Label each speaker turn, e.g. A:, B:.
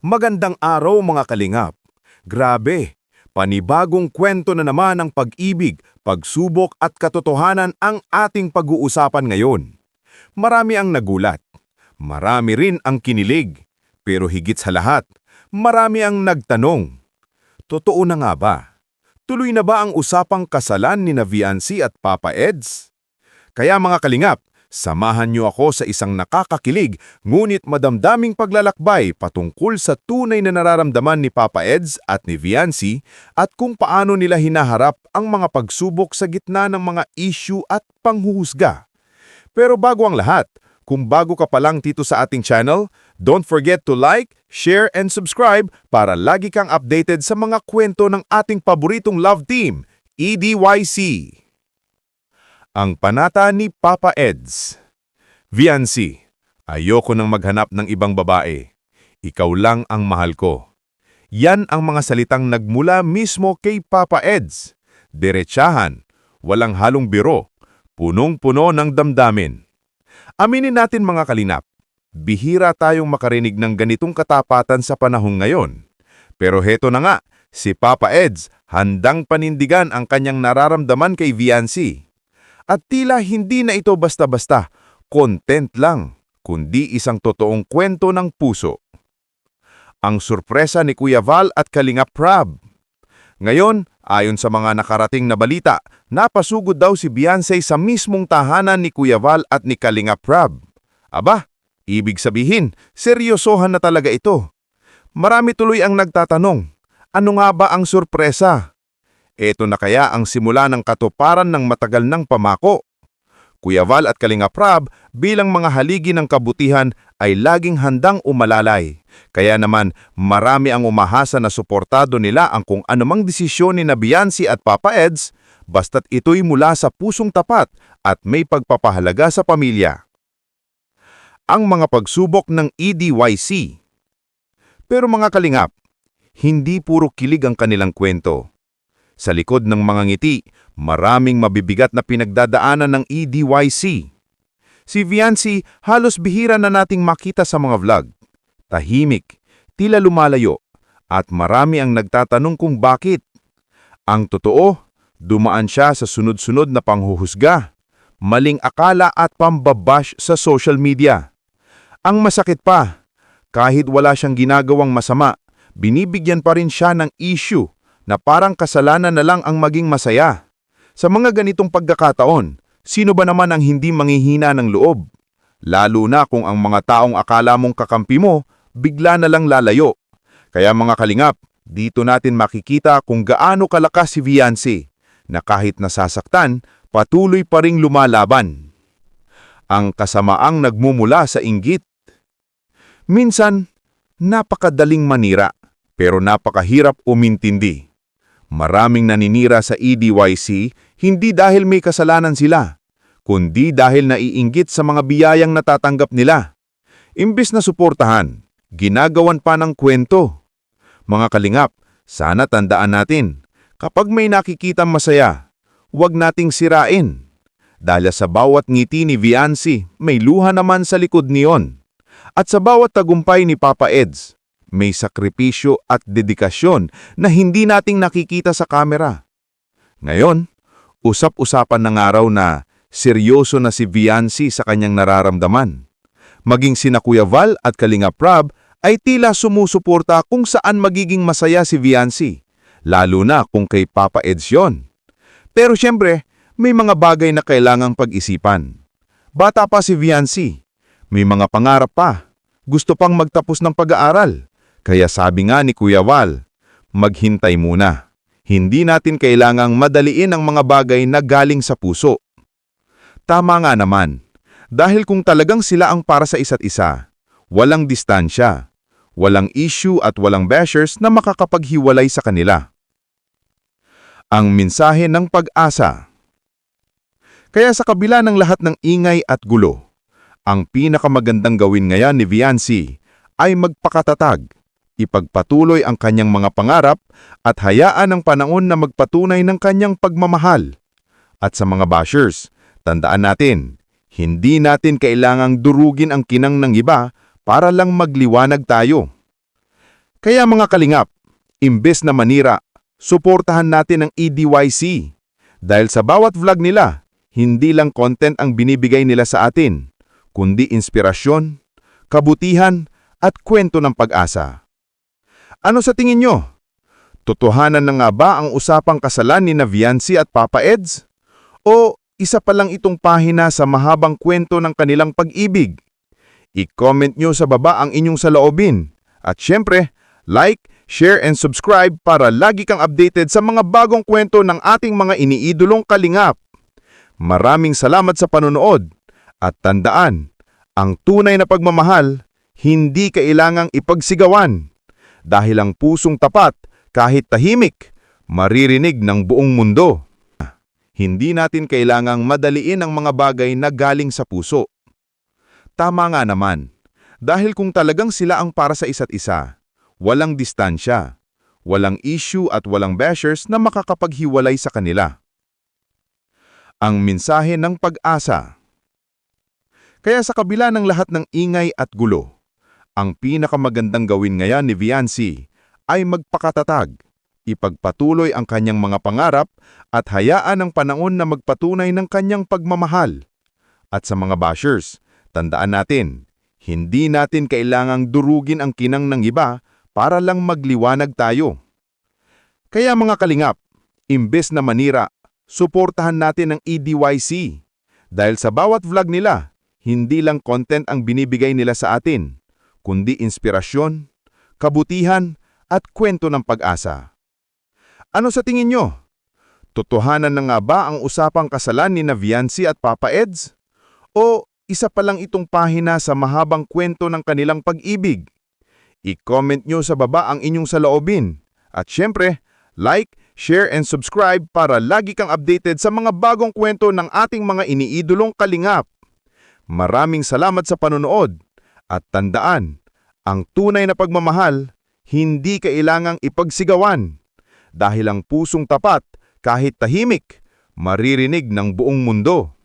A: Magandang araw mga kalingap. Grabe, panibagong kwento na naman ng pag-ibig, pagsubok at katotohanan ang ating pag-uusapan ngayon. Marami ang nagulat, marami rin ang kinilig, pero higit sa lahat, marami ang nagtanong. Totoo na nga ba? Tuloy na ba ang usapang kasalan ni Viancy at Papa Eds? Kaya mga kalingap, samahan niyo ako sa isang nakakakilig ngunit madamdaming paglalakbay patungkol sa tunay na nararamdaman ni Papa Eds at ni Viancy at kung paano nila hinaharap ang mga pagsubok sa gitna ng mga issue at panghuhusga. Pero bago ang lahat, kung bago ka pa lang dito sa ating channel, don't forget to like, share, and subscribe para lagi kang updated sa mga kwento ng ating paboritong love team, EDYC. Ang panata ni Papa Eds. Viancy, ayoko nang maghanap ng ibang babae. Ikaw lang ang mahal ko. Yan ang mga salitang nagmula mismo kay Papa Eds. Diretsahan, walang halong biro, punong-puno ng damdamin. Aminin natin mga kalinap, bihira tayong makarinig ng ganitong katapatan sa panahon ngayon. Pero heto na nga, si Papa Eds handang panindigan ang kanyang nararamdaman kay Viancy. At tila hindi na ito basta-basta, content lang, kundi isang totoong kwento ng puso. Ang sorpresa ni Kuya Val at Kalingap Prab. Ngayon, ayon sa mga nakarating na balita, napasugod daw si Viancy sa mismong tahanan ni Kuya Val at ni Kalingap Prab. Aba, ibig sabihin, seryosohan na talaga ito. Marami tuloy ang nagtatanong, ano nga ba ang sorpresa? Ito na kaya ang simula ng katuparan ng matagal ng pamako. Kuya Val at Kalingap Prab bilang mga haligi ng kabutihan ay laging handang umalalay. Kaya naman marami ang umahasa na suportado nila ang kung anumang desisyon ni Viancy at Papa Eds basta't ito'y mula sa pusong tapat at may pagpapahalaga sa pamilya. Ang mga pagsubok ng EDYC. Pero mga kalingap, hindi puro kilig ang kanilang kwento. Sa likod ng mga ngiti, maraming mabibigat na pinagdadaanan ng EDYC. Si Viancy halos bihira na nating makita sa mga vlog. Tahimik, tila lumalayo, at marami ang nagtatanong kung bakit. Ang totoo, dumaan siya sa sunod-sunod na panghuhusga, maling akala at pambabash sa social media. Ang masakit pa, kahit wala siyang ginagawang masama, binibigyan pa rin siya ng issue na parang kasalanan na lang ang maging masaya. Sa mga ganitong pagkakataon, sino ba naman ang hindi manghihina ng loob? Lalo na kung ang mga taong akala mong kakampi mo, bigla na lang lalayo. Kaya mga kalingap, dito natin makikita kung gaano kalakas si Viancy, na kahit nasasaktan, patuloy pa ring lumalaban. Ang kasamaang nagmumula sa inggit. Minsan, napakadaling manira, pero napakahirap umintindi. Maraming naninira sa EDYC hindi dahil may kasalanan sila, kundi dahil naiinggit sa mga biyayang natatanggap nila. Imbes na suportahan, ginagawan pa ng kwento. Mga kalingap, sana tandaan natin, kapag may nakikitang masaya, huwag nating sirain. Dahil sa bawat ngiti ni Viancy, may luha naman sa likod niyon. At sa bawat tagumpay ni Papa Eds, may sakripisyo at dedikasyon na hindi nating nakikita sa kamera. Ngayon, usap-usapan ng araw na seryoso na si Viancy sa kanyang nararamdaman. Maging sina Kuya Val at Kalingap Prab ay tila sumusuporta kung saan magiging masaya si Viancy, lalo na kung kay Papa Eds yon. Pero siyempre, may mga bagay na kailangang pag-isipan. Bata pa si Viancy, may mga pangarap pa, gusto pang magtapos ng pag-aaral. Kaya sabi nga ni Kuya Val, maghintay muna. Hindi natin kailangang madaliin ang mga bagay na galing sa puso. Tama nga naman, dahil kung talagang sila ang para sa isa't isa, walang distansya, walang issue at walang bashers na makakapaghiwalay sa kanila. Ang mensahe ng pag-asa. Kaya sa kabila ng lahat ng ingay at gulo, ang pinakamagandang gawin ngayon ni Viancy ay magpakatatag. Ipagpatuloy ang kanyang mga pangarap at hayaan ang panahon na magpatunay ng kanyang pagmamahal. At sa mga bashers, tandaan natin, hindi natin kailangang durugin ang kinang ng iba para lang magliwanag tayo. Kaya mga kalingap, imbes na manira, suportahan natin ang EDYC. Dahil sa bawat vlog nila, hindi lang content ang binibigay nila sa atin, kundi inspirasyon, kabutihan, at kwento ng pag-asa. Ano sa tingin nyo? Totohanan na nga ba ang usapang kasalan ni Viancy at Papa Eds? O isa pa lang itong pahina sa mahabang kwento ng kanilang pag-ibig? I-comment nyo sa baba ang inyong saloobin. At syempre, like, share and subscribe para lagi kang updated sa mga bagong kwento ng ating mga iniidolong kalingap. Maraming salamat sa panonood. At tandaan, ang tunay na pagmamahal, hindi kailangang ipagsigawan. Dahil ang pusong tapat, kahit tahimik, maririnig ng buong mundo. Hindi natin kailangang madaliin ang mga bagay na galing sa puso. Tama nga naman, dahil kung talagang sila ang para sa isa't isa, walang distansya, walang issue at walang bashers na makakapaghiwalay sa kanila. Ang mensahe ng pag-asa. Kaya sa kabila ng lahat ng ingay at gulo, ang pinakamagandang gawin ngayon ni Viancy ay magpakatatag, ipagpatuloy ang kanyang mga pangarap at hayaan ang panahon na magpatunay ng kanyang pagmamahal. At sa mga bashers, tandaan natin, hindi natin kailangang durugin ang kinang ng iba para lang magliwanag tayo. Kaya mga kalingap, imbes na manira, suportahan natin ang EDYC. Dahil sa bawat vlog nila, hindi lang content ang binibigay nila sa atin, kundi inspirasyon, kabutihan, at kwento ng pag-asa. Ano sa tingin nyo? Totohanan na nga ba ang usapang kasalan ni Viancy at Papa Eds? O isa pa lang itong pahina sa mahabang kwento ng kanilang pag-ibig? I-comment nyo sa baba ang inyong saloobin. At syempre, like, share and subscribe para lagi kang updated sa mga bagong kwento ng ating mga iniidolong kalingap. Maraming salamat sa panonood. At tandaan, ang tunay na pagmamahal, hindi kailangang ipagsigawan. Dahil ang pusong tapat, kahit tahimik, maririnig ng buong mundo.